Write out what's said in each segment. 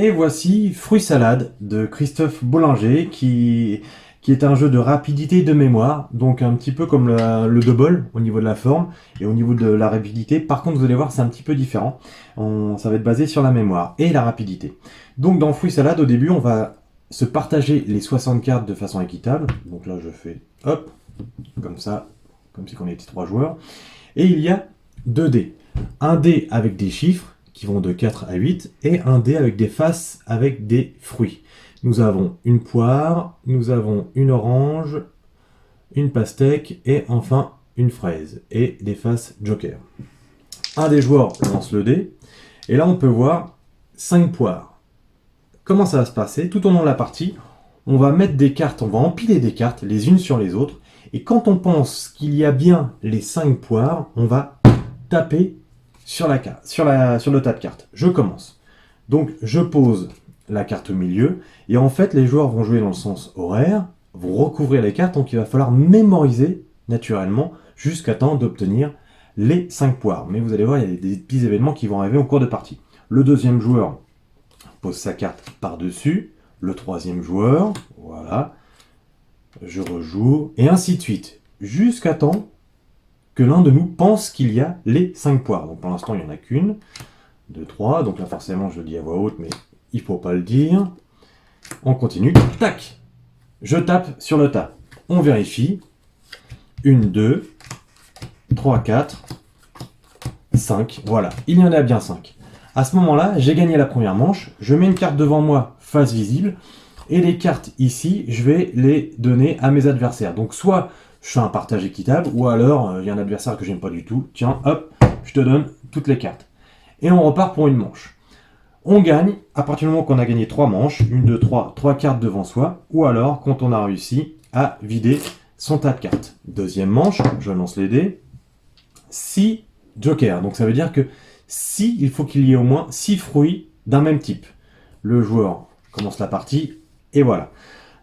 Et voici Fruits Salade de Christophe Bollinger qui est un jeu de rapidité et de mémoire, donc un petit peu comme le double au niveau de la forme et au niveau de la rapidité. Par contre, vous allez voir, c'est un petit peu différent. Ça va être basé sur la mémoire et la rapidité. Donc dans Fruits Salade, au début, on va se partager les 60 cartes de façon équitable. Donc là, je fais hop, comme ça, comme si on était 3 joueurs. Et il y a 2 dés. Un dé avec des chiffres qui vont de 4 à 8 et un dé avec des faces avec des fruits. Nous avons une poire, nous avons une orange, une pastèque et enfin une fraise et des faces joker. Un des joueurs lance le dé et là on peut voir 5 poires. Comment ça va se passer? Tout au long de la partie, on va mettre des cartes, on va empiler des cartes les unes sur les autres et quand on pense qu'il y a bien les 5 poires, on va taper sur le tas de cartes. Je commence. Donc je pose la carte au milieu et en fait les joueurs vont jouer dans le sens horaire, vont recouvrir les cartes, donc il va falloir mémoriser naturellement jusqu'à temps d'obtenir les 5 poires. Mais vous allez voir, il y a des petits événements qui vont arriver au cours de partie. Le deuxième joueur pose sa carte par-dessus, le troisième joueur, voilà, je rejoue, et ainsi de suite, jusqu'à temps que l'un de nous pense qu'il y a les 5 poires. Donc pour l'instant, il n'y en a qu'une, 2, 3, donc là forcément je le dis à voix haute, mais il ne faut pas le dire. On continue, tac, je tape sur le tas. On vérifie, 1, 2, 3, 4, 5, voilà, il y en a bien 5. À ce moment-là, j'ai gagné la première manche, je mets une carte devant moi, face visible, et les cartes ici, je vais les donner à mes adversaires. Donc soit je fais un partage équitable, ou alors il y a un adversaire que j'aime pas du tout, tiens, hop, je te donne toutes les cartes. Et on repart pour une manche. On gagne à partir du moment qu'on a gagné 3 manches, 1, 2, 3, 3 cartes devant soi, ou alors quand on a réussi à vider son tas de cartes. Deuxième manche, je lance les dés, 6 jokers, donc ça veut dire que si, il faut qu'il y ait au moins 6 fruits d'un même type. Le joueur commence la partie, et voilà.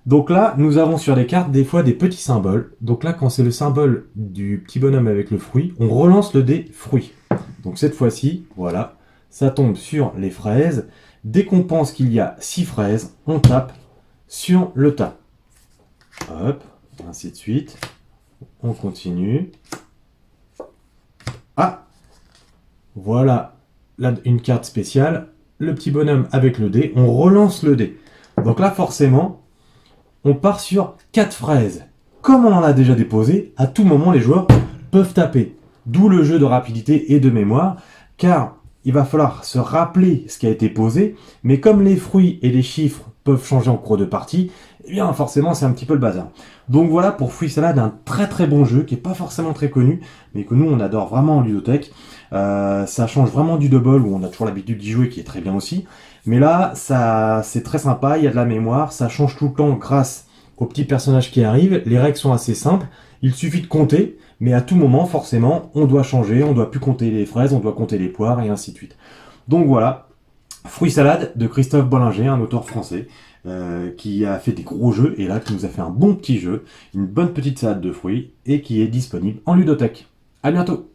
Donc là, nous avons sur les cartes des fois des petits symboles. Donc là, quand c'est le symbole du petit bonhomme avec le fruit, on relance le dé fruit. Donc cette fois-ci, voilà, ça tombe sur les fraises. Dès qu'on pense qu'il y a 6 fraises, on tape sur le tas. Hop, ainsi de suite. On continue. Ah! Voilà là, une carte spéciale, le petit bonhomme avec le dé, on relance le dé. Donc là forcément, on part sur 4 fraises. Comme on en a déjà déposé, à tout moment les joueurs peuvent taper. D'où le jeu de rapidité et de mémoire, car il va falloir se rappeler ce qui a été posé, mais comme les fruits et les chiffres peuvent changer en cours de partie, eh bien forcément c'est un petit peu le bazar. Donc voilà pour Fruits Salade, un très très bon jeu qui n'est pas forcément très connu, mais que nous on adore vraiment en ludothèque. Ça change vraiment du double où on a toujours l'habitude d'y jouer qui est très bien aussi. Mais là ça c'est très sympa, il y a de la mémoire, ça change tout le temps grâce aux petits personnages qui arrivent. Les règles sont assez simples, il suffit de compter, mais à tout moment forcément on doit changer, on doit plus compter les fraises, on doit compter les poires et ainsi de suite. Donc voilà, Fruits Salade de Christophe Bollinger, un auteur français qui a fait des gros jeux et là qui nous a fait un bon petit jeu, une bonne petite salade de fruits et qui est disponible en ludothèque. À bientôt!